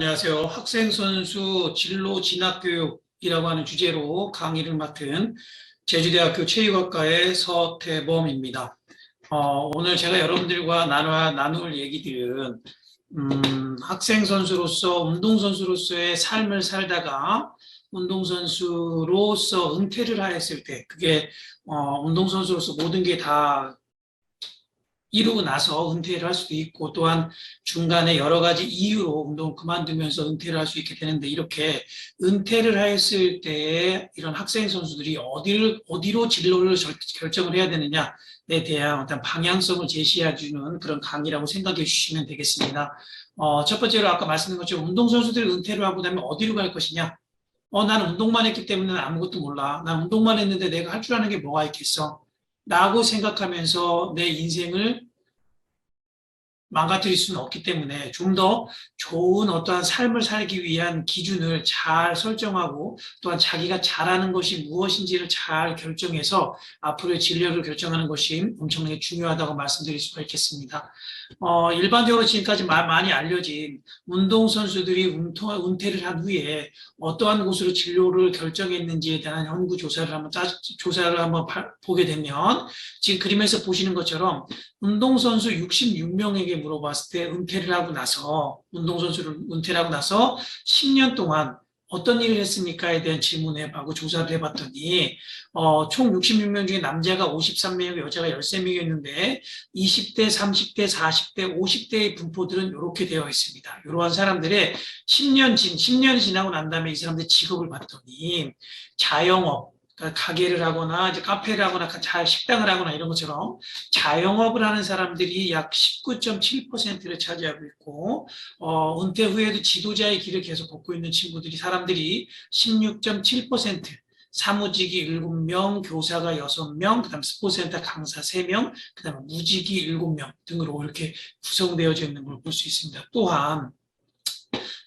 안녕하세요. 학생 선수 진로 진학교육이라고 하는 주제로 강의를 맡은 제주대학교 체육학과의 서태범입니다. 오늘 제가 여러분들과 나눌 얘기들은 학생 선수로서 운동선수로서의 삶을 살다가 운동선수로서 은퇴를 하였을 때 그게 운동선수로서 모든 게다 이루고 나서 은퇴를 할 수도 있고, 또한 중간에 여러 가지 이유로 운동을 그만두면서 은퇴를 할 수 있게 되는데, 이렇게 은퇴를 했을 때 이런 학생 선수들이 어디로 진로를 결정을 해야 되느냐에 대한 어떤 방향성을 제시해 주는 그런 강의라고 생각해 주시면 되겠습니다. 첫 번째로 아까 말씀드린 것처럼 운동선수들이 은퇴를 하고 나면 어디로 갈 것이냐? 나는 운동만 했기 때문에 아무것도 몰라. 난 운동만 했는데 내가 할 줄 아는 게 뭐가 있겠어? 라고 생각하면서 내 인생을 망가뜨릴 수는 없기 때문에 좀 더 좋은 어떠한 삶을 살기 위한 기준을 잘 설정하고, 또한 자기가 잘하는 것이 무엇인지를 잘 결정해서 앞으로의 진로를 결정하는 것이 엄청나게 중요하다고 말씀드릴 수가 있겠습니다. 일반적으로 지금까지 많이 알려진 운동선수들이 은퇴를 한 후에 어떠한 곳으로 진로를 결정했는지에 대한 연구 조사를 한번 보게 되면, 지금 그림에서 보시는 것처럼 운동선수 66명에게 물어봤을 때 운동선수를 은퇴를 하고 나서 10년 동안 어떤 일을 했습니까에 대한 질문을 해보고 조사를 해봤더니, 총 66명 중에 남자가 53명이고 여자가 13명이었는데 20대, 30대, 40대, 50대의 분포들은 이렇게 되어 있습니다. 이러한 사람들의 10년이 지나고 난 다음에 이 사람들 직업을 봤더니 자영업, 그러니까 가게를 하거나 이제 카페를 하거나 식당을 하거나 이런 것처럼 자영업을 하는 사람들이 약 19.7%를 차지하고 있고, 은퇴 후에도 지도자의 길을 계속 걷고 있는 사람들이 16.7%, 사무직이 7명, 교사가 6명, 그다음 스포츠센터 강사 3명, 그다음 무직이 7명 등으로 이렇게 구성되어져 있는 걸 볼 수 있습니다. 또한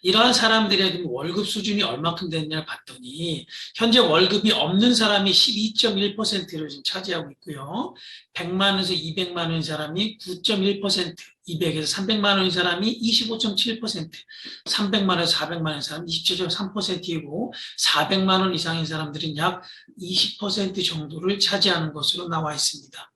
이러한 사람들의 월급 수준이 얼마큼 되느냐를 봤더니 현재 월급이 없는 사람이 12.1%를 지금 차지하고 있고요. 100만 원에서 200만 원인 사람이 9.1%, 200에서 300만 원인 사람이 25.7%, 300만 원에서 400만 원인 사람이 27.3%이고 400만 원 이상인 사람들은 약 20% 정도를 차지하는 것으로 나와 있습니다.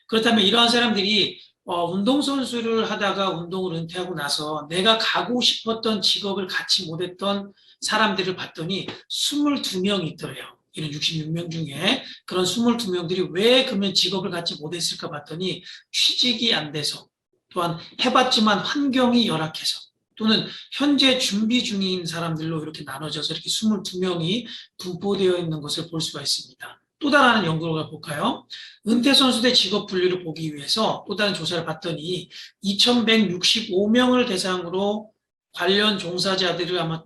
그렇다면 이러한 사람들이 운동선수를 하다가 운동을 은퇴하고 나서 내가 가고 싶었던 직업을 갖지 못했던 사람들을 봤더니 22명이 있더래요. 이런 66명 중에 그런 22명들이 왜 그러면 직업을 갖지 못했을까 봤더니 취직이 안 돼서, 또한 해봤지만 환경이 열악해서, 또는 현재 준비 중인 사람들로 이렇게 나눠져서 이렇게 22명이 분포되어 있는 것을 볼 수가 있습니다. 또 다른 연구를 볼까요? 은퇴 선수들의 직업 분류를 보기 위해서 또 다른 조사를 봤더니 2,165명을 대상으로 관련 종사자들을 아마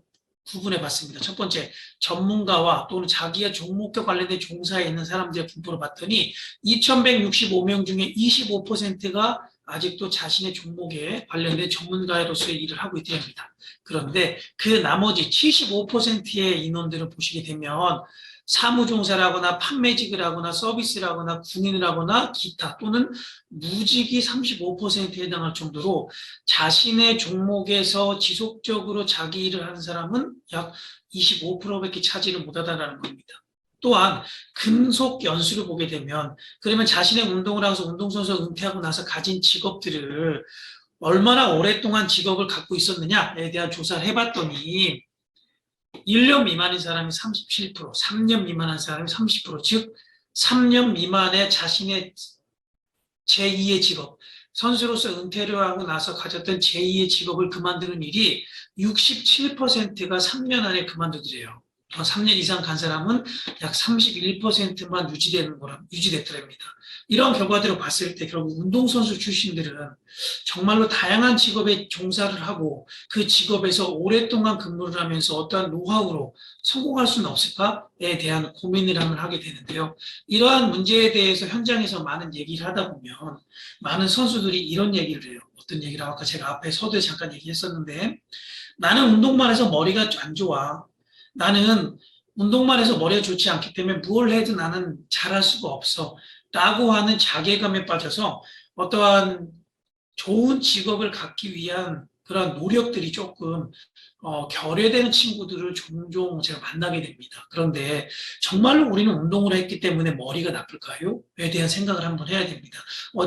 구분해 봤습니다. 첫 번째, 전문가와 또는 자기의 종목과 관련된 종사에 있는 사람들의 분포를 봤더니 2,165명 중에 25%가 아직도 자신의 종목에 관련된 전문가로서의 일을 하고 있다는 겁니다. 그런데 그 나머지 75%의 인원들을 보시게 되면 사무종사를 하거나 판매직을 하거나 서비스를 하거나 군인을 하거나 기타, 또는 무직이 35%에 해당할 정도로 자신의 종목에서 지속적으로 자기 일을 하는 사람은 약 25%밖에 차지를 못하다는 겁니다. 또한 근속 연수를 보게 되면, 그러면 자신의 운동을 하면서 운동선수 은퇴하고 나서 가진 직업들을 얼마나 오랫동안 직업을 갖고 있었느냐에 대한 조사를 해봤더니 1년 미만인 사람이 37%, 3년 미만한 사람이 30%, 즉 3년 미만의 자신의 제2의 직업, 선수로서 은퇴를 하고 나서 가졌던 제2의 직업을 그만두는 일이 67%가 3년 안에 그만두더래요. 3년 이상 간 사람은 약 31%만 유지됐더랍니다. 이런 결과들을 봤을 때 결국 운동선수 출신들은 정말로 다양한 직업에 종사를 하고 그 직업에서 오랫동안 근무를 하면서 어떠한 노하우로 성공할 수는 없을까에 대한 고민을 하게 되는데요. 이러한 문제에 대해서 현장에서 많은 얘기를 하다 보면 많은 선수들이 이런 얘기를 해요. 어떤 얘기를 아까 제가 앞에 서두에 잠깐 얘기했었는데, 나는 운동만 해서 머리가 안 좋아. 나는 운동만 해서 머리가 좋지 않기 때문에 뭘 해도 나는 잘할 수가 없어. 라고 하는 자괴감에 빠져서 어떠한 좋은 직업을 갖기 위한 그런 노력들이 조금 결여되는 친구들을 종종 제가 만나게 됩니다. 그런데 정말로 우리는 운동을 했기 때문에 머리가 나쁠까요? 에 대한 생각을 한번 해야 됩니다.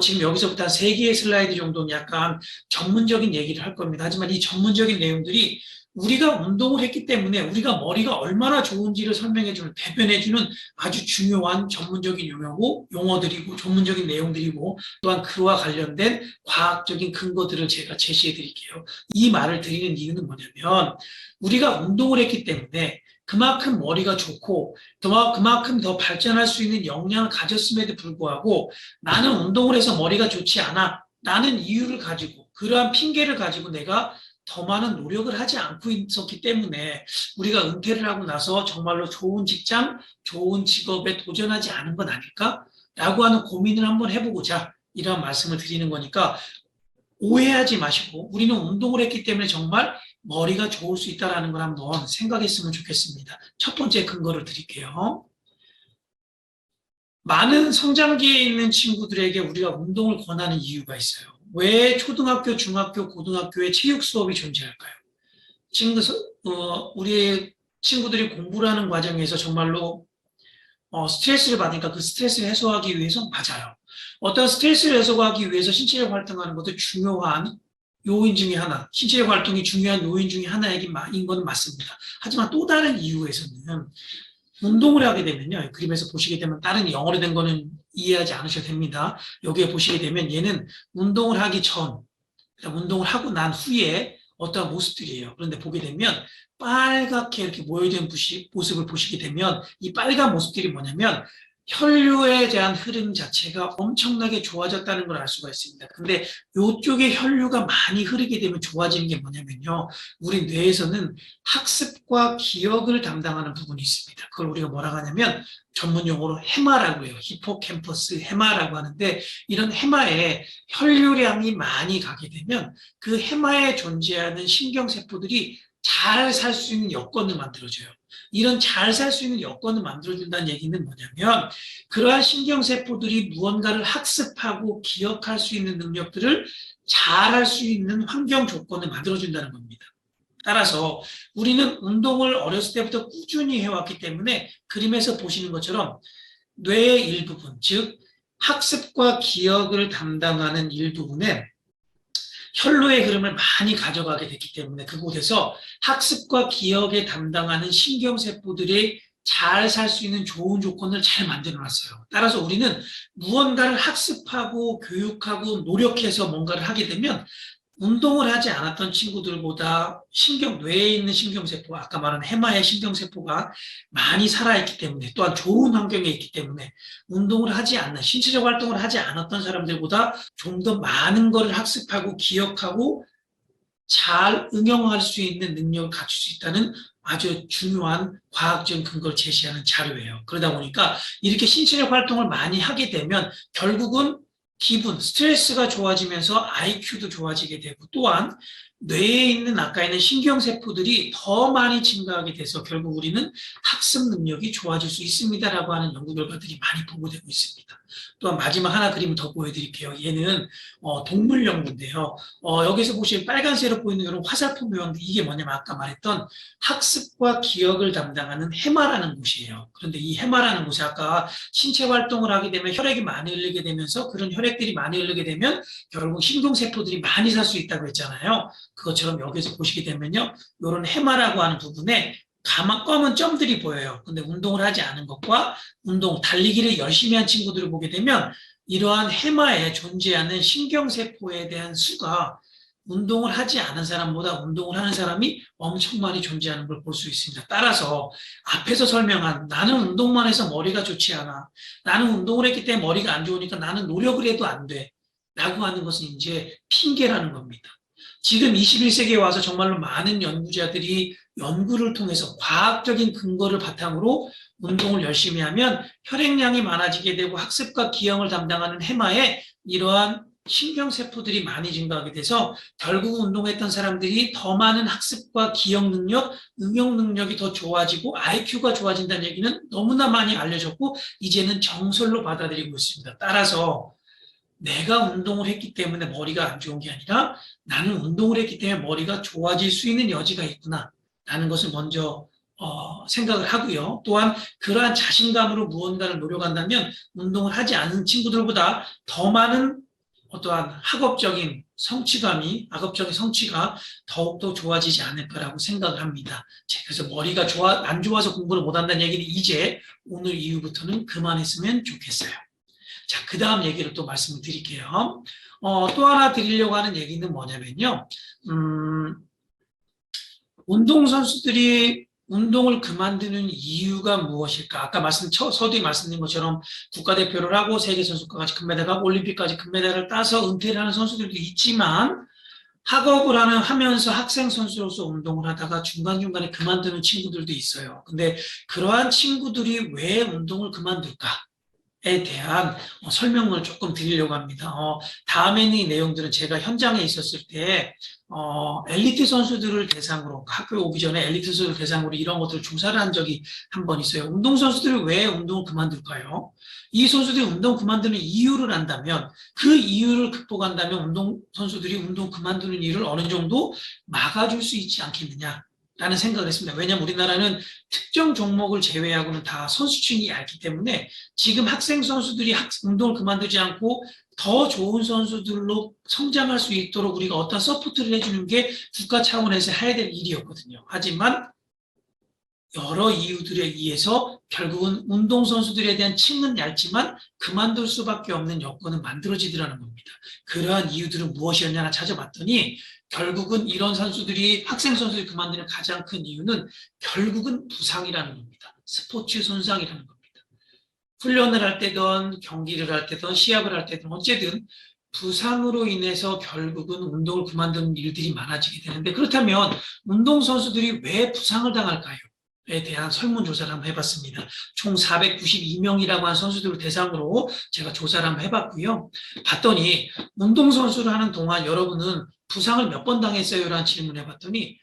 지금 여기서부터 한 3개의 슬라이드 정도는 약간 전문적인 얘기를 할 겁니다. 하지만 이 전문적인 내용들이 우리가 운동을 했기 때문에 우리가 머리가 얼마나 좋은지를 설명해주는, 대변해주는 아주 중요한 전문적인 용어들이고 전문적인 내용들이고 또한 그와 관련된 과학적인 근거들을 제가 제시해 드릴게요. 이 말을 드리는 이유는 뭐냐면 우리가 운동을 했기 때문에 그만큼 머리가 좋고 그만큼 더 발전할 수 있는 역량을 가졌음에도 불구하고 나는 운동을 해서 머리가 좋지 않아. 라는 이유를 가지고 그러한 핑계를 가지고 내가 더 많은 노력을 하지 않고 있었기 때문에 우리가 은퇴를 하고 나서 정말로 좋은 직장, 좋은 직업에 도전하지 않은 건 아닐까? 라고 하는 고민을 한번 해보고자 이런 말씀을 드리는 거니까 오해하지 마시고 우리는 운동을 했기 때문에 정말 머리가 좋을 수 있다는 걸 한번 생각했으면 좋겠습니다. 첫 번째 근거를 드릴게요. 많은 성장기에 있는 친구들에게 우리가 운동을 권하는 이유가 있어요. 왜 초등학교, 중학교, 고등학교에 체육 수업이 존재할까요? 우리 친구들이 공부를 하는 과정에서 정말로 스트레스를 받으니까 그 스트레스를 해소하기 위해서 맞아요. 어떤 스트레스를 해소하기 위해서 신체적 활동하는 것도 중요한 요인 중에 하나, 신체적 활동이 중요한 요인 중에 하나인 건 맞습니다. 하지만 또 다른 이유에서는 운동을 하게 되면요. 그림에서 보시게 되면 다른 영어로 된 거는 이해하지 않으셔도 됩니다. 여기에 보시게 되면 얘는 운동을 하기 전, 운동을 하고 난 후에 어떠한 모습들이에요. 그런데 보게 되면 빨갛게 이렇게 모여있는 모습을 보시게 되면 이 빨간 모습들이 뭐냐면 혈류에 대한 흐름 자체가 엄청나게 좋아졌다는 걸 알 수가 있습니다. 근데 이쪽에 혈류가 많이 흐르게 되면 좋아지는 게 뭐냐면요. 우리 뇌에서는 학습과 기억을 담당하는 부분이 있습니다. 그걸 우리가 뭐라고 하냐면 전문 용어로 해마라고 해요. 히포캠퍼스 해마라고 하는데 이런 해마에 혈류량이 많이 가게 되면 그 해마에 존재하는 신경세포들이 잘 살 수 있는 여건을 만들어줘요. 이런 잘 살 수 있는 여건을 만들어준다는 얘기는 뭐냐면 그러한 신경세포들이 무언가를 학습하고 기억할 수 있는 능력들을 잘 할 수 있는 환경 조건을 만들어준다는 겁니다. 따라서 우리는 운동을 어렸을 때부터 꾸준히 해왔기 때문에 그림에서 보시는 것처럼 뇌의 일부분, 즉 학습과 기억을 담당하는 일부분에 혈로의 흐름을 많이 가져가게 됐기 때문에 그곳에서 학습과 기억에 담당하는 신경세포들이 잘 살 수 있는 좋은 조건을 잘 만들어 놨어요. 따라서 우리는 무언가를 학습하고 교육하고 노력해서 뭔가를 하게 되면 운동을 하지 않았던 친구들보다 뇌에 있는 신경세포, 아까 말한 해마의 신경세포가 많이 살아있기 때문에 또한 좋은 환경에 있기 때문에 운동을 하지 않는, 신체적 활동을 하지 않았던 사람들보다 좀 더 많은 것을 학습하고 기억하고 잘 응용할 수 있는 능력을 갖출 수 있다는 아주 중요한 과학적 근거를 제시하는 자료예요. 그러다 보니까 이렇게 신체적 활동을 많이 하게 되면 결국은 스트레스가 좋아지면서 IQ도 좋아지게 되고 또한 뇌에 있는 아까 있는 신경세포들이 더 많이 증가하게 돼서 결국 우리는 학습 능력이 좋아질 수 있습니다라고 하는 연구 결과들이 많이 보고되고 있습니다. 또한 마지막 하나 그림을 더 보여드릴게요. 얘는 동물 연구인데요. 여기서 보시면 빨간색으로 보이는 이런 화살표 모양인데 이게 뭐냐면 아까 말했던 학습과 기억을 담당하는 해마라는 곳이에요. 그런데 이 해마라는 곳이 아까 신체 활동을 하게 되면 혈액이 많이 흐르게 되면서 그런 혈액들이 많이 흐르게 되면 결국 신경세포들이 많이 살 수 있다고 했잖아요. 그것처럼 여기서 보시게 되면요. 이런 해마라고 하는 부분에 검은 점들이 보여요. 근데 운동을 하지 않은 것과 달리기를 열심히 한 친구들을 보게 되면 이러한 해마에 존재하는 신경세포에 대한 수가 운동을 하지 않은 사람보다 운동을 하는 사람이 엄청 많이 존재하는 걸 볼 수 있습니다. 따라서 앞에서 설명한 나는 운동만 해서 머리가 좋지 않아. 나는 운동을 했기 때문에 머리가 안 좋으니까 나는 노력을 해도 안 돼. 라고 하는 것은 이제 핑계라는 겁니다. 지금 21세기에 와서 정말로 많은 연구자들이 연구를 통해서 과학적인 근거를 바탕으로 운동을 열심히 하면 혈액량이 많아지게 되고 학습과 기억을 담당하는 해마에 이러한 신경세포들이 많이 증가하게 돼서 결국 운동했던 사람들이 더 많은 학습과 기억 능력, 응용 능력이 더 좋아지고 IQ가 좋아진다는 얘기는 너무나 많이 알려졌고 이제는 정설로 받아들이고 있습니다. 따라서 내가 운동을 했기 때문에 머리가 안 좋은 게 아니라 나는 운동을 했기 때문에 머리가 좋아질 수 있는 여지가 있구나 라는 것을 먼저 생각을 하고요. 또한 그러한 자신감으로 무언가를 노력한다면 운동을 하지 않은 친구들보다 더 많은 어떠한 학업적인 성취가 더욱더 좋아지지 않을까라고 생각을 합니다. 그래서 머리가 안 좋아서 공부를 못한다는 얘기는 이제 오늘 이후부터는 그만했으면 좋겠어요. 자, 그 다음 얘기를 또 말씀을 드릴게요. 또 하나 드리려고 하는 얘기는 뭐냐면요. 운동선수들이 운동을 그만두는 이유가 무엇일까? 아까 서두에 말씀드린 것처럼 국가대표를 하고 세계선수권까지 금메달을 하고 올림픽까지 금메달을 따서 은퇴를 하는 선수들도 있지만 학업을 하면서 학생 선수로서 운동을 하다가 중간중간에 그만두는 친구들도 있어요. 근데 그러한 친구들이 왜 운동을 그만둘까? 에 대한 설명을 조금 드리려고 합니다. 다음에는 이 내용들은 제가 현장에 있었을 때 엘리트 선수들을 대상으로 학교에 오기 전에 엘리트 선수들 대상으로 이런 것들을 조사를 한 적이 한 번 있어요. 운동선수들이 왜 운동을 그만둘까요? 이 선수들이 운동 그만두는 이유를 안다면 그 이유를 극복한다면 운동선수들이 운동 그만두는 일을 어느 정도 막아줄 수 있지 않겠느냐 라는 생각을 했습니다. 왜냐하면 우리나라는 특정 종목을 제외하고는 다 선수층이 얇기 때문에 지금 학생 선수들이 운동을 그만두지 않고 더 좋은 선수들로 성장할 수 있도록 우리가 어떤 서포트를 해주는 게 국가 차원에서 해야 될 일이었거든요. 하지만 여러 이유들에 의해서 결국은 운동선수들에 대한 층은 얇지만 그만둘 수밖에 없는 여건은 만들어지더라는 겁니다. 그러한 이유들은 무엇이었냐 찾아봤더니 결국은 이런 선수들이 학생 선수들이 그만두는 가장 큰 이유는 결국은 부상이라는 겁니다. 스포츠 손상이라는 겁니다. 훈련을 할 때든 경기를 할 때든 시합을 할 때든 어쨌든 부상으로 인해서 결국은 운동을 그만두는 일들이 많아지게 되는데 그렇다면 운동선수들이 왜 부상을 당할까요? 에 대한 설문조사를 한번 해봤습니다. 총 492명이라고 한 선수들을 대상으로 제가 조사를 한번 해봤고요. 봤더니 운동선수를 하는 동안 여러분은 부상을 몇 번 당했어요? 라는 질문을 해봤더니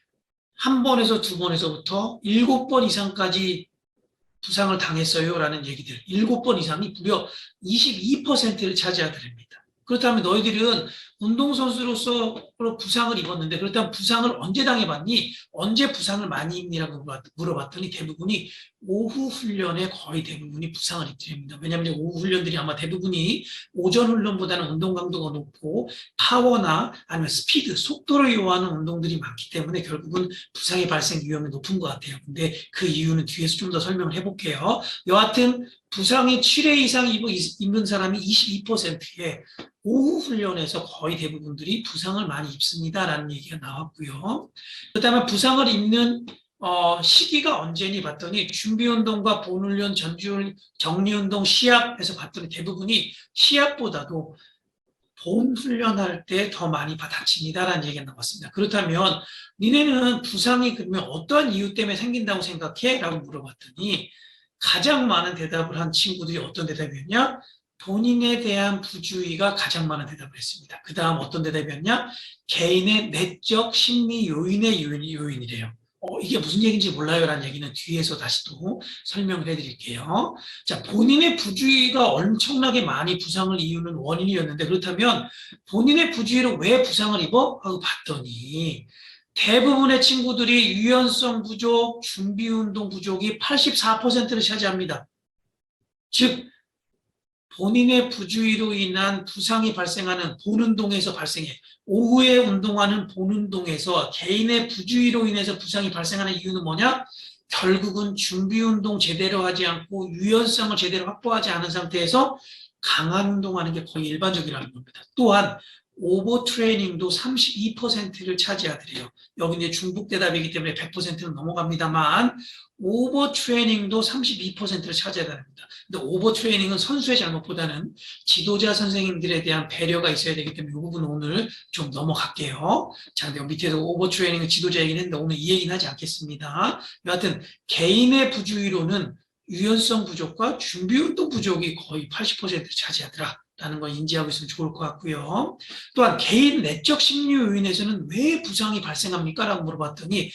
한 번에서 두 번에서부터 7번 이상까지 부상을 당했어요? 라는 얘기들. 7번 이상이 무려 22%를 차지하더랍니다. 그렇다면 너희들은 운동선수로서 부상을 입었는데 그렇다면 부상을 언제 당해봤니? 언제 부상을 많이 입니라고 물어봤더니 대부분이 오후 훈련에 거의 대부분이 부상을 입더랍니다. 왜냐하면 오후 훈련들이 아마 대부분이 오전 훈련보다는 운동 강도가 높고 파워나 아니면 스피드, 속도를 요하는 운동들이 많기 때문에 결국은 부상의 발생 위험이 높은 것 같아요. 근데 그 이유는 뒤에서 좀 더 설명을 해볼게요. 여하튼 부상의 7회 이상 입는 사람이 22%에 오후 훈련에서 거의 대부분들이 부상을 많이 입습니다라는 얘기가 나왔고요. 그다음에 부상을 입는 시기가 언제니 봤더니 준비운동과 본훈련, 정리운동, 시합에서 봤더니 대부분이 시합보다도 본 훈련할 때 더 많이 다칩니다라는 얘기가 나왔습니다. 그렇다면 니네는 부상이 그러면 어떠한 이유 때문에 생긴다고 생각해? 라고 물어봤더니 가장 많은 대답을 한 친구들이 어떤 대답이었냐? 본인에 대한 부주의가 가장 많은 대답을 했습니다. 그 다음 어떤 대답이었냐? 개인의 내적 심리 요인의 요인이래요. 이게 무슨 얘기인지 몰라요 라는 얘기는 뒤에서 다시 또 설명을 해드릴게요. 자, 본인의 부주의가 엄청나게 많이 부상을 이유는 원인이었는데 그렇다면 본인의 부주의로 왜 부상을 입어? 하고 봤더니 대부분의 친구들이 유연성 부족, 준비운동 부족이 84%를 차지합니다. 즉 본인의 부주의로 인한 부상이 발생하는 본운동에서 발생해 오후에 운동하는 본운동에서 개인의 부주의로 인해서 부상이 발생하는 이유는 뭐냐? 결국은 준비운동 제대로 하지 않고 유연성을 제대로 확보하지 않은 상태에서 강한 운동하는 게 거의 일반적이라는 겁니다. 또한 오버 트레이닝도 32%를 차지하더래요. 여기 이제 중복 대답이기 때문에 100%는 넘어갑니다만 오버 트레이닝도 32%를 차지하답니다. 근데 오버 트레이닝은 선수의 잘못보다는 지도자 선생님들에 대한 배려가 있어야 되기 때문에 이 부분은 오늘 좀 넘어갈게요. 자, 근데 밑에서 오버 트레이닝은 지도자 얘기는 했는데 오늘 이 얘기는 하지 않겠습니다. 여하튼 개인의 부주의로는 유연성 부족과 준비운동 부족이 거의 80%를 차지하더라. 라는 걸 인지하고 있으면 좋을 것 같고요. 또한 개인 내적 심리 요인에서는 왜 부상이 발생합니까? 라고 물어봤더니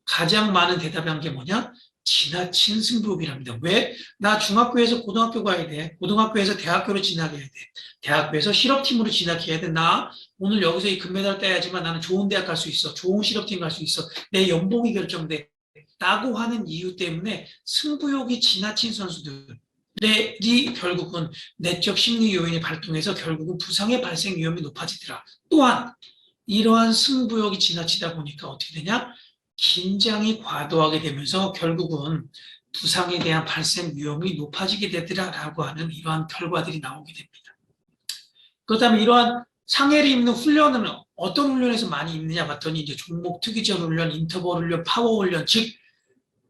가장 많은 대답이 한 게 뭐냐? 지나친 승부욕이랍니다. 왜? 나 중학교에서 고등학교 가야 돼. 고등학교에서 대학교로 진학해야 돼. 대학교에서 실업팀으로 진학해야 돼. 나 오늘 여기서 이 금메달 따야지만 나는 좋은 대학 갈 수 있어. 좋은 실업팀 갈 수 있어. 내 연봉이 결정돼. 라고 하는 이유 때문에 승부욕이 지나친 선수들이 결국은 내적 심리 요인이 발동해서 결국은 부상의 발생 위험이 높아지더라. 또한 이러한 승부욕이 지나치다 보니까 어떻게 되냐? 긴장이 과도하게 되면서 결국은 부상에 대한 발생 위험이 높아지게 되더라라고 하는 이러한 결과들이 나오게 됩니다. 그렇다면 이러한 상해를 입는 훈련은 어떤 훈련에서 많이 입느냐 봤더니 이제 종목 특이적 훈련, 인터벌 훈련, 파워 훈련, 즉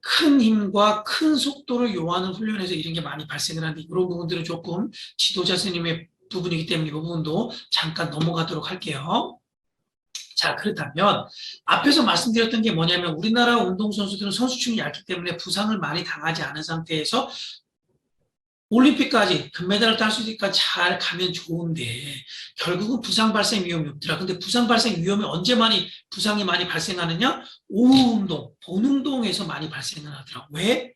큰 힘과 큰 속도를 요하는 훈련에서 이런 게 많이 발생을 하는데 이런 부분들은 조금 지도자 스님의 부분이기 때문에 이 부분도 잠깐 넘어가도록 할게요. 자, 그렇다면 앞에서 말씀드렸던 게 뭐냐면 우리나라 운동선수들은 선수층이 얇기 때문에 부상을 많이 당하지 않은 상태에서 올림픽까지 금메달을 딸 수 있으니까 잘 가면 좋은데 결국은 부상 발생 위험이 없더라. 근데 부상 발생 위험이 언제 부상이 많이 발생하느냐? 오후 운동, 본 운동에서 많이 발생을 하더라. 왜?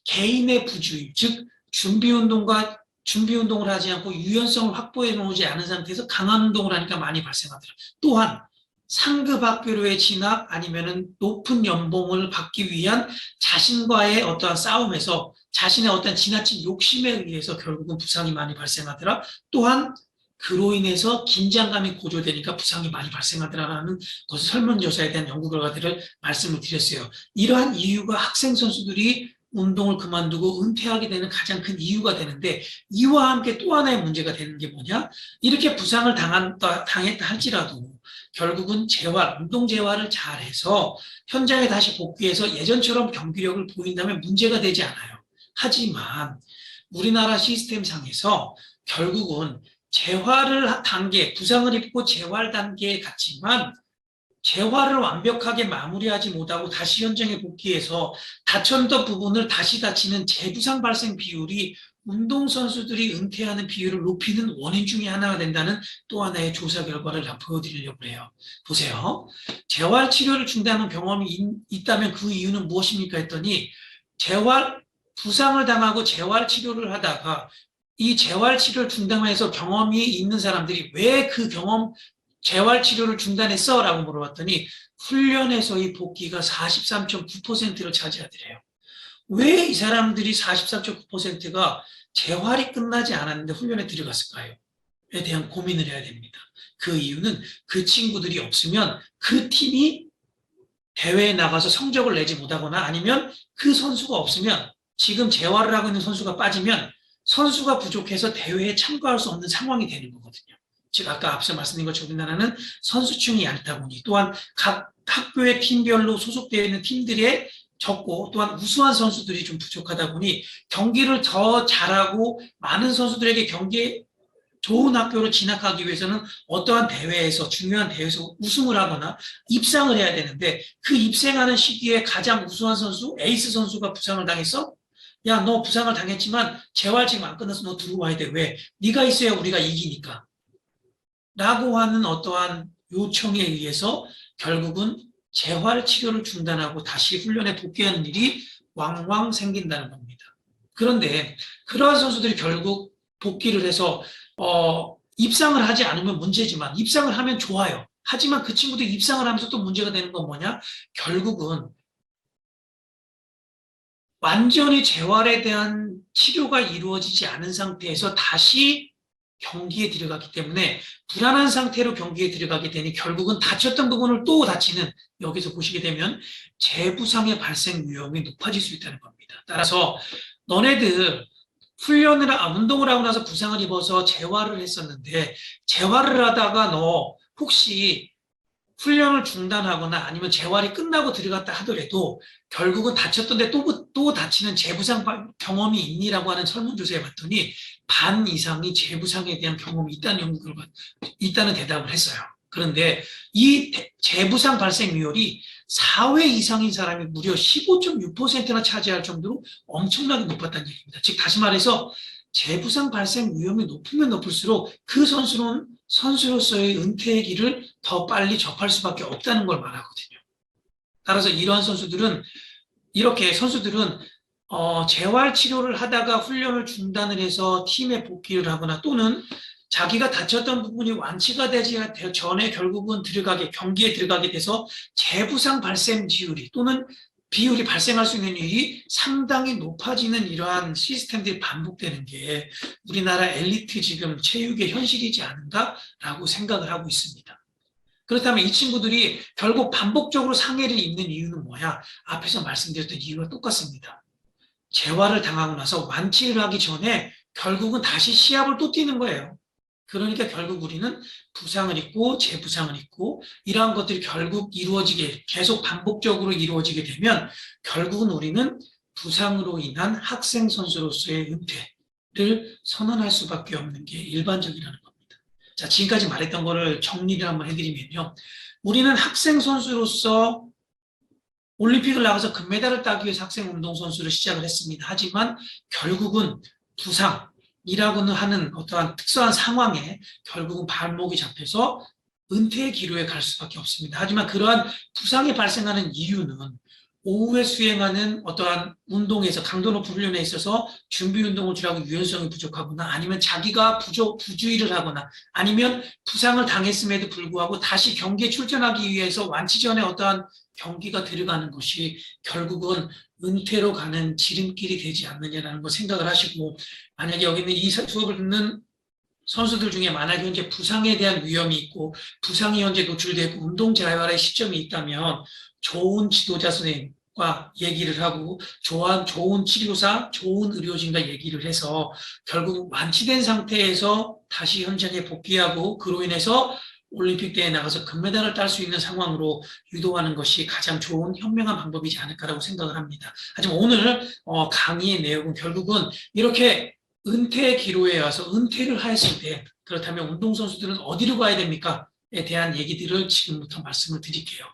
개인의 부주의, 즉 준비 운동을 하지 않고 유연성을 확보해 놓지 않은 상태에서 강한 운동을 하니까 많이 발생하더라. 또한 상급 학교로의 진학 아니면은 높은 연봉을 받기 위한 자신과의 어떠한 싸움에서 자신의 어떤 지나친 욕심에 의해서 결국은 부상이 많이 발생하더라. 또한 그로 인해서 긴장감이 고조되니까 부상이 많이 발생하더라라는 것을 설문조사에 대한 연구 결과들을 말씀을 드렸어요. 이러한 이유가 학생 선수들이 운동을 그만두고 은퇴하게 되는 가장 큰 이유가 되는데 이와 함께 또 하나의 문제가 되는 게 뭐냐? 이렇게 부상을 당했다 할지라도 결국은 운동 재활을 잘해서 현장에 다시 복귀해서 예전처럼 경기력을 보인다면 문제가 되지 않아요. 하지만 우리나라 시스템상에서 결국은 부상을 입고 재활 단계에 갔지만 재활을 완벽하게 마무리하지 못하고 다시 현장에 복귀해서 다쳤던 부분을 다시 다치는 재부상 발생 비율이 운동선수들이 은퇴하는 비율을 높이는 원인 중에 하나가 된다는 또 하나의 조사 결과를 보여드리려고 해요. 보세요. 재활치료를 준다는 경험이 있다면 그 이유는 무엇입니까 했더니 부상을 당하고 재활치료를 하다가 이 재활치료를 중단해서 경험이 있는 사람들이 왜 그 재활치료를 중단했어? 라고 물어봤더니 훈련에서의 복귀가 43.9%를 차지하더래요. 왜 이 사람들이 43.9%가 재활이 끝나지 않았는데 훈련에 들어갔을까요? 에 대한 고민을 해야 됩니다. 그 이유는 그 친구들이 없으면 그 팀이 대회에 나가서 성적을 내지 못하거나 아니면 그 선수가 없으면 지금 재활을 하고 있는 선수가 빠지면 선수가 부족해서 대회에 참가할 수 없는 상황이 되는 거거든요. 즉 아까 앞서 말씀드린 것처럼 우리나라는 선수층이 얇다 보니 또한 각 학교의 팀별로 소속되어 있는 팀들의 적고 또한 우수한 선수들이 좀 부족하다 보니 경기를 더 잘하고 많은 선수들에게 경기에 좋은 학교로 진학하기 위해서는 어떠한 대회에서 중요한 대회에서 우승을 하거나 입상을 해야 되는데 그 입상하는 시기에 가장 우수한 선수, 에이스 선수가 부상을 당했어? 야, 너 부상을 당했지만 재활 지금 안 끝나서 너 들어와야 돼. 왜? 네가 있어야 우리가 이기니까. 라고 하는 어떠한 요청에 의해서 결국은 재활 치료를 중단하고 다시 훈련에 복귀하는 일이 왕왕 생긴다는 겁니다. 그런데 그러한 선수들이 결국 복귀를 해서 입상을 하지 않으면 문제지만 입상을 하면 좋아요. 하지만 그 친구들이 입상을 하면서 또 문제가 되는 건 뭐냐? 결국은 완전히 재활에 대한 치료가 이루어지지 않은 상태에서 다시 경기에 들어갔기 때문에 불안한 상태로 경기에 들어가게 되니 결국은 다쳤던 부분을 또 다치는 여기서 보시게 되면 재부상의 발생 위험이 높아질 수 있다는 겁니다. 따라서 너네들 운동을 하고 나서 부상을 입어서 재활을 했었는데 재활을 하다가 너 혹시 훈련을 중단하거나 아니면 재활이 끝나고 들어갔다 하더라도 결국은 다쳤던데 또 다치는 재부상 경험이 있니라고 하는 설문조사에 봤더니 반 이상이 재부상에 대한 경험이 있다는 대답을 했어요. 그런데 이 재부상 발생 비율이 4회 이상인 사람이 무려 15.6%나 차지할 정도로 엄청나게 높았다는 얘기입니다. 즉 다시 말해서 재부상 발생 위험이 높으면 높을수록 그 선수는 선수로서의 은퇴의 길을 더 빨리 접할 수밖에 없다는 걸 말하거든요. 따라서 이러한 선수들은 이렇게 선수들은 재활 치료를 하다가 훈련을 중단을 해서 팀에 복귀를 하거나 또는 자기가 다쳤던 부분이 완치가 되지 전에 결국은 경기에 들어가게 돼서 재부상 발생 비율이 또는 비율이 발생할 수 있는 일이 상당히 높아지는 이러한 시스템들이 반복되는 게 우리나라 엘리트 지금 체육의 현실이지 않은가라고 생각을 하고 있습니다. 그렇다면 이 친구들이 결국 반복적으로 상해를 입는 이유는 뭐야? 앞에서 말씀드렸던 이유와 똑같습니다. 재활을 당하고 나서 완치를 하기 전에 결국은 다시 시합을 또 뛰는 거예요. 그러니까 결국 우리는 부상을 입고 재부상을 입고 이러한 것들이 결국 계속 반복적으로 이루어지게 되면 결국은 우리는 부상으로 인한 학생 선수로서의 은퇴를 선언할 수밖에 없는 게 일반적이라는 겁니다. 자, 지금까지 말했던 거를 정리를 한번 해드리면요. 우리는 학생 선수로서 올림픽을 나가서 금메달을 따기 위해서 학생 운동선수를 시작을 했습니다. 하지만 결국은 부상이라고는 하는 어떠한 특수한 상황에 결국은 발목이 잡혀서 은퇴의 기로에 갈 수밖에 없습니다. 하지만 그러한 부상이 발생하는 이유는 오후에 수행하는 어떠한 운동에서 강도 높은 훈련에 있어서 준비 운동을 주라고 유연성이 부족하거나 아니면 자기가 부주의를 하거나 아니면 부상을 당했음에도 불구하고 다시 경기에 출전하기 위해서 완치 전에 어떠한 경기가 들어가는 것이 결국은 은퇴로 가는 지름길이 되지 않느냐라는 걸 생각을 하시고 만약에 여기 있는 이 수업을 듣는 선수들 중에 만약에 현재 부상에 대한 위험이 있고 부상이 현재 노출되고 운동 재활의 시점이 있다면 좋은 지도자 선생님과 얘기를 하고 좋은 치료사, 좋은 의료진과 얘기를 해서 결국 완치된 상태에서 다시 현장에 복귀하고 그로 인해서 올림픽 대회에 나가서 금메달을 딸 수 있는 상황으로 유도하는 것이 가장 좋은 현명한 방법이지 않을까라고 생각을 합니다. 하지만 오늘 강의의 내용은 결국은 이렇게 은퇴의 기로에 와서 은퇴를 했을 때 그렇다면 운동선수들은 어디로 가야 됩니까? 에 대한 얘기들을 지금부터 말씀을 드릴게요.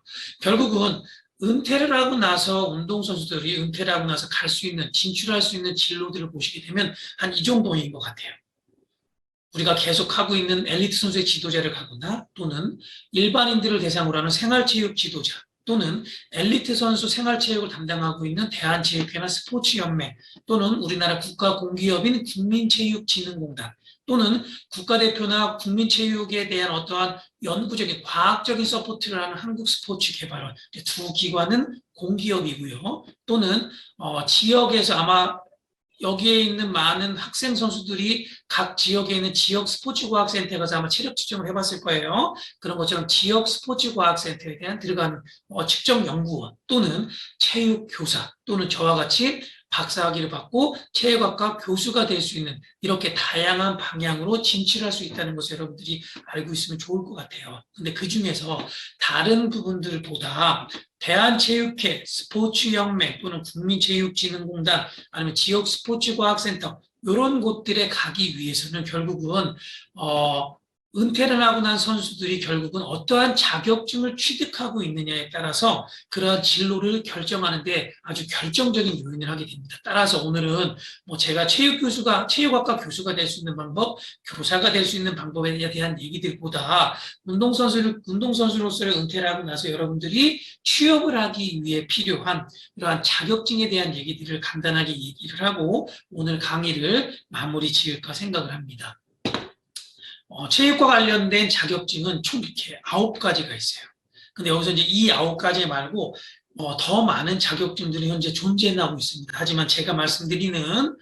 결국은 은퇴를 하고 나서 운동선수들이 은퇴를 하고 나서 진출할 수 있는 진로들을 보시게 되면 한 이 정도인 것 같아요. 우리가 계속 하고 있는 엘리트 선수의 지도자를 가거나 또는 일반인들을 대상으로 하는 생활체육 지도자 또는 엘리트 선수 생활체육을 담당하고 있는 대한체육회나 스포츠연맹 또는 우리나라 국가공기업인 국민체육진흥공단 또는 국가대표나 국민체육에 대한 어떠한 연구적인 과학적인 서포트를 하는 한국스포츠개발원 두 기관은 공기업이고요. 또는 지역에서 아마 여기에 있는 많은 학생 선수들이 각 지역에 있는 지역 스포츠과학센터에 가서 아마 체력 측정을 해봤을 거예요. 그런 것처럼 지역 스포츠과학센터에 대한 들어가는 측정연구원 또는 체육교사 또는 저와 같이 박사학위를 받고 체육학과 교수가 될 수 있는 이렇게 다양한 방향으로 진출할 수 있다는 것을 여러분들이 알고 있으면 좋을 것 같아요. 근데 그 중에서 다른 부분들보다 대한체육회, 스포츠연맹 또는 국민체육진흥공단 아니면 지역 스포츠과학센터 이런 곳들에 가기 위해서는 결국은 은퇴를 하고 난 선수들이 결국은 어떠한 자격증을 취득하고 있느냐에 따라서 그러한 진로를 결정하는데 아주 결정적인 요인을 하게 됩니다. 따라서 오늘은 제가 체육학과 교수가 될 수 있는 방법, 교사가 될 수 있는 방법에 대한 얘기들보다 운동선수로서의 은퇴를 하고 나서 여러분들이 취업을 하기 위해 필요한 이러한 자격증에 대한 얘기들을 간단하게 얘기를 하고 오늘 강의를 마무리 지을까 생각을 합니다. 체육과 관련된 자격증은 총 이렇게 9가지가 있어요. 근데 여기서 이제 이 9가지 말고 더 많은 자격증들이 현재 존재하고 있습니다. 하지만 제가 말씀드리는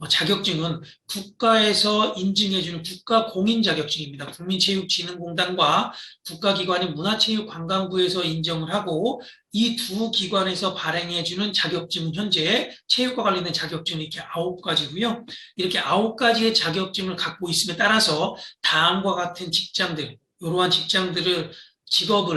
자격증은 국가에서 인증해주는 국가 공인 자격증입니다. 국민체육진흥공단과 국가기관인 문화체육관광부에서 인정을 하고 이 두 기관에서 발행해주는 자격증은 현재 체육과 관련된 자격증은 이렇게 9가지고요. 이렇게 9가지의 자격증을 갖고 있음에 따라서 다음과 같은 직장들, 이러한 직장들을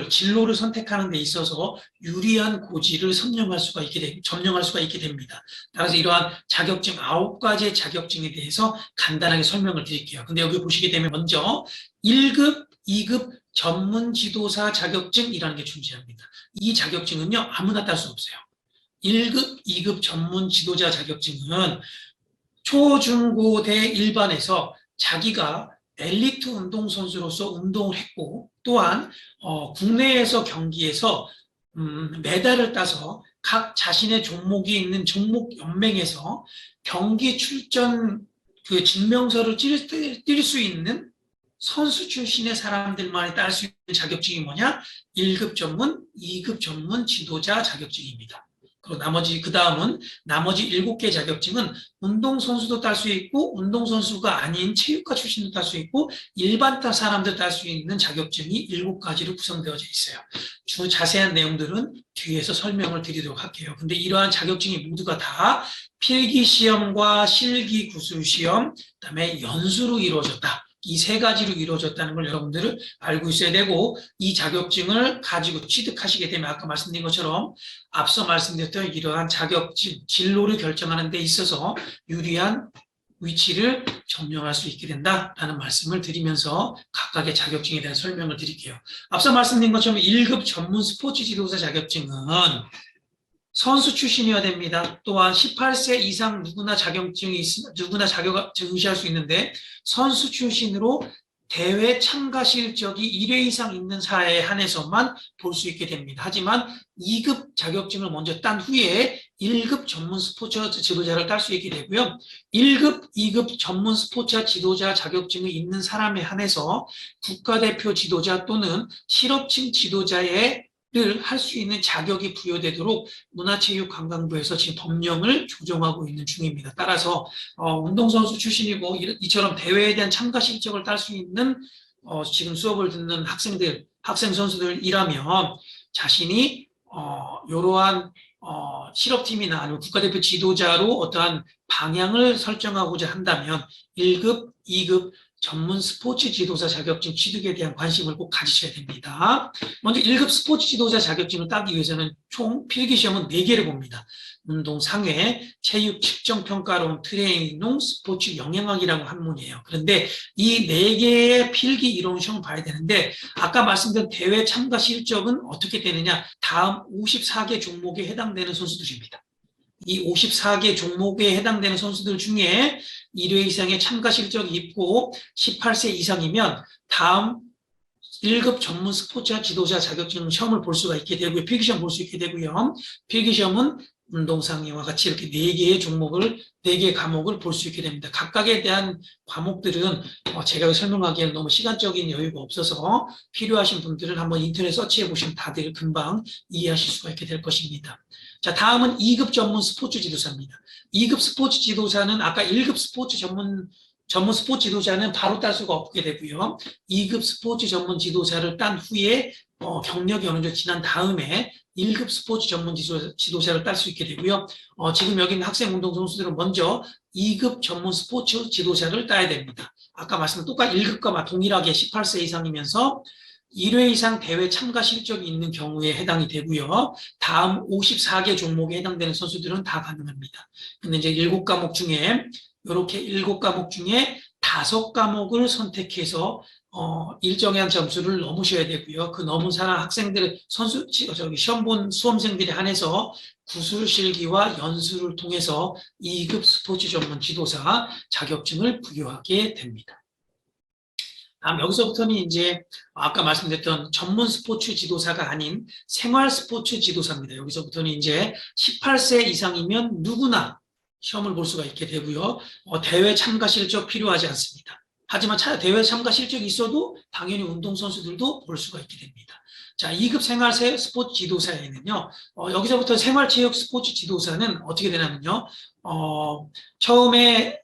진로를 선택하는 데 있어서 유리한 고지를 점령할 수가 있게 됩니다. 따라서 이러한 자격증 9가지의 자격증에 대해서 간단하게 설명을 드릴게요. 근데 여기 보시게 되면 먼저 1급, 2급 전문 지도사 자격증이라는 게 존재합니다. 이 자격증은요, 아무나 딸 수 없어요. 1급, 2급 전문 지도자 자격증은 초중고대 일반에서 자기가 엘리트 운동선수로서 운동을 했고 또한 국내에서 경기에서 메달을 따서 각 자신의 종목이 있는 종목 연맹에서 경기 출전 그 증명서를 띨 수 있는 선수 출신의 사람들만이 딸 수 있는 자격증이 뭐냐? 1급 전문, 2급 전문 지도자 자격증입니다. 그리고 그 다음은 나머지 7개 자격증은 운동선수도 딸 수 있고, 운동선수가 아닌 체육과 출신도 딸 수 있고, 일반 사람도 딸 수 있는 자격증이 7가지로 구성되어져 있어요. 자세한 내용들은 뒤에서 설명을 드리도록 할게요. 근데 이러한 자격증이 모두가 다 필기시험과 실기구술시험, 그다음에 연수로 이루어졌다. 이 3가지로 이루어졌다는 걸 여러분들은 알고 있어야 되고, 이 자격증을 가지고 취득하시게 되면 아까 말씀드린 것처럼 앞서 말씀드렸던 이러한 자격증, 진로를 결정하는 데 있어서 유리한 위치를 점령할 수 있게 된다라는 말씀을 드리면서 각각의 자격증에 대한 설명을 드릴게요. 앞서 말씀드린 것처럼 1급 전문 스포츠 지도사 자격증은 선수 출신이어야 됩니다. 또한 18세 이상 누구나 증시할 수 있는데, 선수 출신으로 대회 참가 실적이 1회 이상 있는 사회에 한해서만 볼 수 있게 됩니다. 하지만 2급 자격증을 먼저 딴 후에 1급 전문 스포츠 지도자를 딸 수 있게 되고요. 1급, 2급 전문 스포츠 지도자 자격증이 있는 사람에 한해서 국가대표 지도자 또는 실업층 지도자의 할 수 있는 자격이 부여되도록 문화체육관광부에서 지금 법령을 조정하고 있는 중입니다. 따라서 운동선수 출신이고 이처럼 대회에 대한 참가 실적을 딸 수 있는 지금 수업을 듣는 학생 선수들이라면 자신이 이러한 실업팀이나 아니면 국가대표 지도자로 어떠한 방향을 설정하고자 한다면 1급, 2급 전문 스포츠 지도사 자격증 취득에 대한 관심을 꼭 가지셔야 됩니다. 먼저 1급 스포츠 지도자 자격증을 따기 위해서는 총 필기시험은 4개를 봅니다. 운동 상회, 체육 측정 평가론, 트레이닝, 스포츠 영양학이라고 한문이에요. 그런데 이 4개의 필기 이론 시험을 봐야 되는데, 아까 말씀드린 대회 참가 실적은 어떻게 되느냐? 다음 54개 종목에 해당되는 선수들입니다. 이 54개 종목에 해당되는 선수들 중에 1회 이상의 참가 실적이 있고 18세 이상이면 다음 1급 전문 스포츠 지도자 자격증 시험을 볼 수가 있게 되고요. 필기시험 볼 수 있게 되고요. 필기시험은 운동상의와 같이 이렇게 4개의 종목을, 4개의 과목을 볼 수 있게 됩니다. 각각에 대한 과목들은 제가 설명하기에는 너무 시간적인 여유가 없어서 필요하신 분들은 한번 인터넷 서치해 보시면 다들 금방 이해하실 수가 있게 될 것입니다. 자, 다음은 2급 전문 스포츠 지도사입니다. 2급 스포츠 지도사는 아까 1급 스포츠 전문 스포츠 지도자는 바로 딸 수가 없게 되고요. 2급 스포츠 전문 지도사를 딴 후에 경력이 어느 정도 지난 다음에 1급 스포츠 전문 지도사를 딸 수 있게 되고요. 지금 여기 있는 학생 운동 선수들은 먼저 2급 전문 스포츠 지도사를 따야 됩니다. 아까 말씀드린 똑같이 1급과 동일하게 18세 이상이면서 1회 이상 대회 참가 실적이 있는 경우에 해당이 되고요. 다음 54개 종목에 해당되는 선수들은 다 가능합니다. 근데 이제 7과목 중에 이렇게 7과목 중에 5과목을 선택해서 일정한 점수를 넘으셔야 되고요. 그 넘은 사람 학생들 시험 본 수험생들에 한해서 구술실기와 연수를 통해서 2급 스포츠 전문 지도사 자격증을 부여하게 됩니다. 여기서부터는 이제 아까 말씀드렸던 전문 스포츠 지도사가 아닌 생활 스포츠 지도사입니다. 여기서부터는 이제 18세 이상이면 누구나 시험을 볼 수가 있게 되고요. 대회 참가 실적 필요하지 않습니다. 하지만 대회 참가 실적이 있어도 당연히 운동선수들도 볼 수가 있게 됩니다. 자, 2급 생활 스포츠 지도사에는요, 여기서부터 생활체육 스포츠 지도사는 어떻게 되냐면요, 처음에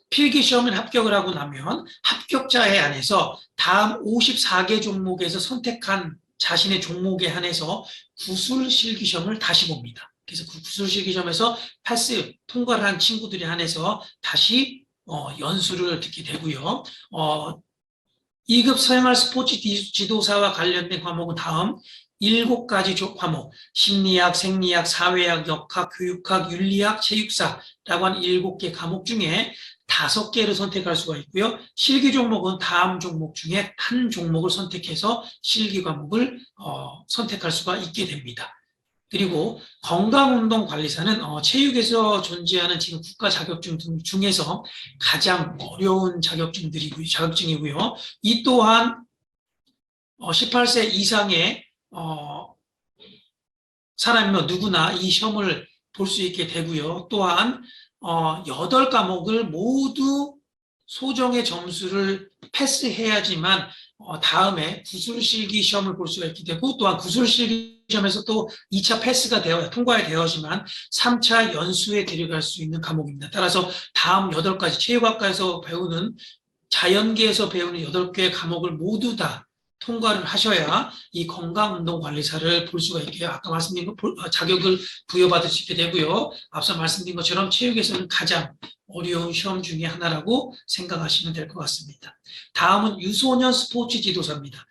필기시험을 합격을 하고 나면 합격자에 한해서 다음 54개 종목에서 선택한 자신의 종목에 한해서 구술실기시험을 다시 봅니다. 그래서 그 구술실기시험에서 패스 통과를 한 친구들에 한해서 다시 연수를 듣게 되고요. 2급 생활 스포츠 지도사와 관련된 과목은 다음 7가지 과목, 심리학, 생리학, 사회학, 역학, 교육학, 윤리학, 체육사라고 한 7개 과목 중에 5개를 선택할 수가 있고요. 실기 종목은 다음 종목 중에 한 종목을 선택해서 실기 과목을 선택할 수가 있게 됩니다. 그리고 건강운동관리사는 체육에서 존재하는 지금 국가 자격증 중에서 가장 어려운 자격증이고요. 이 또한 18세 이상의 사람이면 누구나 이 시험을 볼 수 있게 되고요. 또한 8과목을 모두 소정의 점수를 패스해야지만 다음에 구술실기 시험을 볼 수가 있게 되고, 또한 구술실기 시험에서 또 2차 패스가 되어야 통과가 되어야지만 3차 연수에 들어갈 수 있는 과목입니다. 따라서 다음 8가지 체육학과에서 배우는, 자연계에서 배우는 8개의 과목을 모두 다 통과를 하셔야 이 건강운동관리사를 볼 수가 있게, 아까 말씀드린 자격을 부여받을 수 있게 되고요. 앞서 말씀드린 것처럼 체육에서는 가장 어려운 시험 중에 하나라고 생각하시면 될 것 같습니다. 다음은 유소년 스포츠 지도사입니다.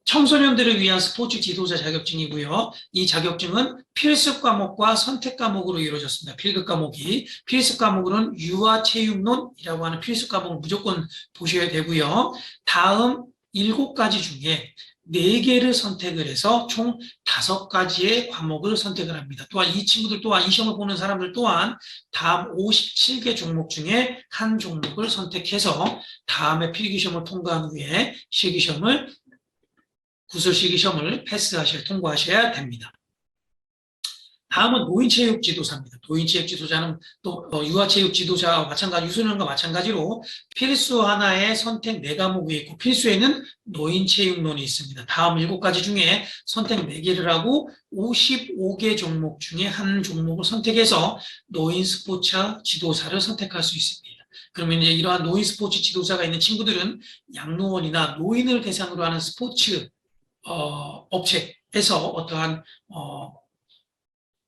청소년들을 위한 스포츠 지도자 자격증이고요. 이 자격증은 필수 과목과 선택 과목으로 이루어졌습니다. 필급 과목이. 필수 과목으로는 유아체육론이라고 하는 필수 과목을 무조건 보셔야 되고요. 다음 7가지 중에 4개를 선택을 해서 총 5가지의 과목을 선택을 합니다. 또한 이 친구들 또한, 이 시험을 보는 사람들 또한 다음 57개 종목 중에 한 종목을 선택해서 다음에 필기시험을 통과한 후에 실기시험을, 구술실기시험을 통과하셔야 됩니다. 다음은 노인체육지도사입니다. 노인체육지도자는 또 유아체육지도자와 마찬가지, 유소년과 마찬가지로 필수 하나의 선택 4과목이 있고, 필수에는 노인체육론이 있습니다. 다음 7가지 중에 선택 4개를 하고 55개 종목 중에 한 종목을 선택해서 노인 스포츠 지도사를 선택할 수 있습니다. 그러면 이제 이러한 노인 스포츠 지도사가 있는 친구들은 양로원이나 노인을 대상으로 하는 스포츠 업체에서 어떠한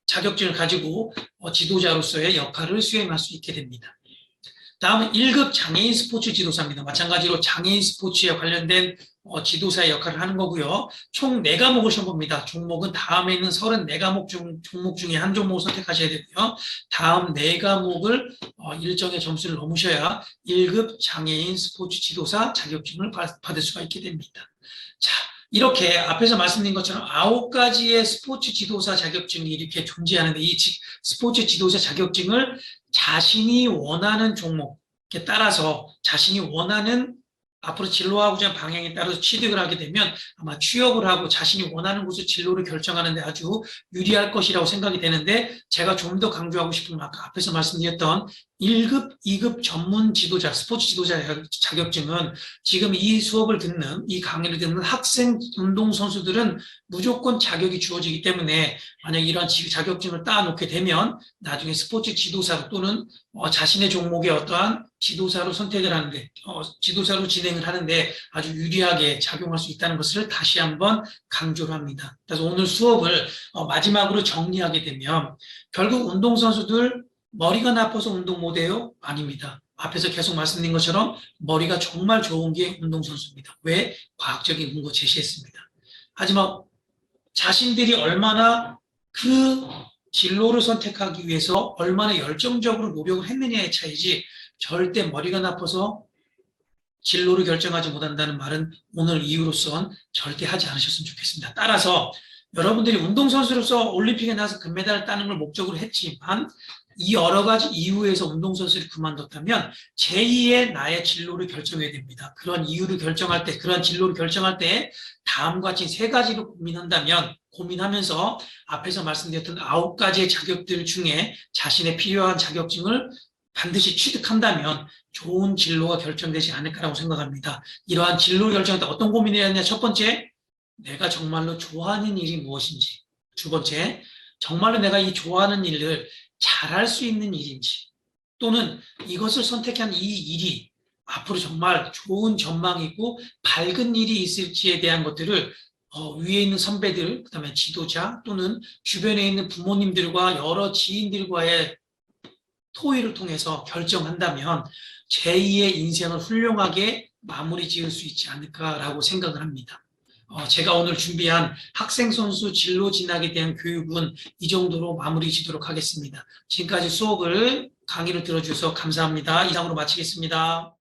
자격증을 가지고 지도자로서의 역할을 수행할 수 있게 됩니다. 다음은 1급 장애인 스포츠 지도사입니다. 마찬가지로 장애인 스포츠에 관련된 지도사의 역할을 하는 거고요. 총 4과목을 시험 봅니다. 종목은 다음에 있는 34과목 종목 중에 한 종목을 선택하셔야 되고요. 다음 4과목을 일정의 점수를 넘으셔야 1급 장애인 스포츠 지도사 자격증을 받을 수가 있게 됩니다. 자, 이렇게 앞에서 말씀드린 것처럼 9가지의 스포츠 지도사 자격증이 이렇게 존재하는데, 이 스포츠 지도사 자격증을 자신이 원하는 종목에 따라서, 자신이 원하는 앞으로 진로하고자 하는 방향에 따라서 취득을 하게 되면 아마 취업을 하고 자신이 원하는 곳의 진로를 결정하는 데 아주 유리할 것이라고 생각이 되는데, 제가 좀 더 강조하고 싶은 건 아까 앞에서 말씀드렸던 1급, 2급 전문 지도자, 스포츠 지도자 자격증은 지금 이 수업을 듣는, 이 강의를 듣는 학생 운동선수들은 무조건 자격이 주어지기 때문에, 만약 이러한 자격증을 따놓게 되면 나중에 스포츠 지도사로 또는 자신의 종목의 어떠한 지도사로 선택을 하는데, 지도사로 진행을 하는데 아주 유리하게 작용할 수 있다는 것을 다시 한번 강조를 합니다. 그래서 오늘 수업을 마지막으로 정리하게 되면, 결국 운동선수들 머리가 나빠서 운동 못해요? 아닙니다. 앞에서 계속 말씀드린 것처럼 머리가 정말 좋은 게 운동선수입니다. 왜? 과학적인 근거 제시했습니다. 하지만 자신들이 얼마나 그 진로를 선택하기 위해서 얼마나 열정적으로 노력을 했느냐의 차이지, 절대 머리가 나빠서 진로를 결정하지 못한다는 말은 오늘 이후로선 절대 하지 않으셨으면 좋겠습니다. 따라서 여러분들이 운동선수로서 올림픽에 나가서 금메달을 따는 걸 목적으로 했지만, 이 여러 가지 이유에서 운동선수를 그만뒀다면 제2의 나의 진로를 결정해야 됩니다. 그런 이유를 결정할 때, 그런 진로를 결정할 때 다음과 같이 3가지로 고민하면서 앞에서 말씀드렸던 9가지의 자격들 중에 자신의 필요한 자격증을 반드시 취득한다면 좋은 진로가 결정되지 않을까라고 생각합니다. 이러한 진로를 결정할 때 어떤 고민을 해야 하냐? 첫 번째, 내가 정말로 좋아하는 일이 무엇인지. 두 번째, 정말로 내가 이 좋아하는 일을 잘할 수 있는 일인지, 또는 이것을 선택한 이 일이 앞으로 정말 좋은 전망이 있고 밝은 일이 있을지에 대한 것들을 위에 있는 선배들, 그다음에 지도자 또는 주변에 있는 부모님들과 여러 지인들과의 토의를 통해서 결정한다면 제2의 인생을 훌륭하게 마무리 지을 수 있지 않을까라고 생각을 합니다. 제가 오늘 준비한 학생 선수 진로 진학에 대한 교육은 이 정도로 마무리 지도록 하겠습니다. 지금까지 강의를 들어주셔서 감사합니다. 이상으로 마치겠습니다.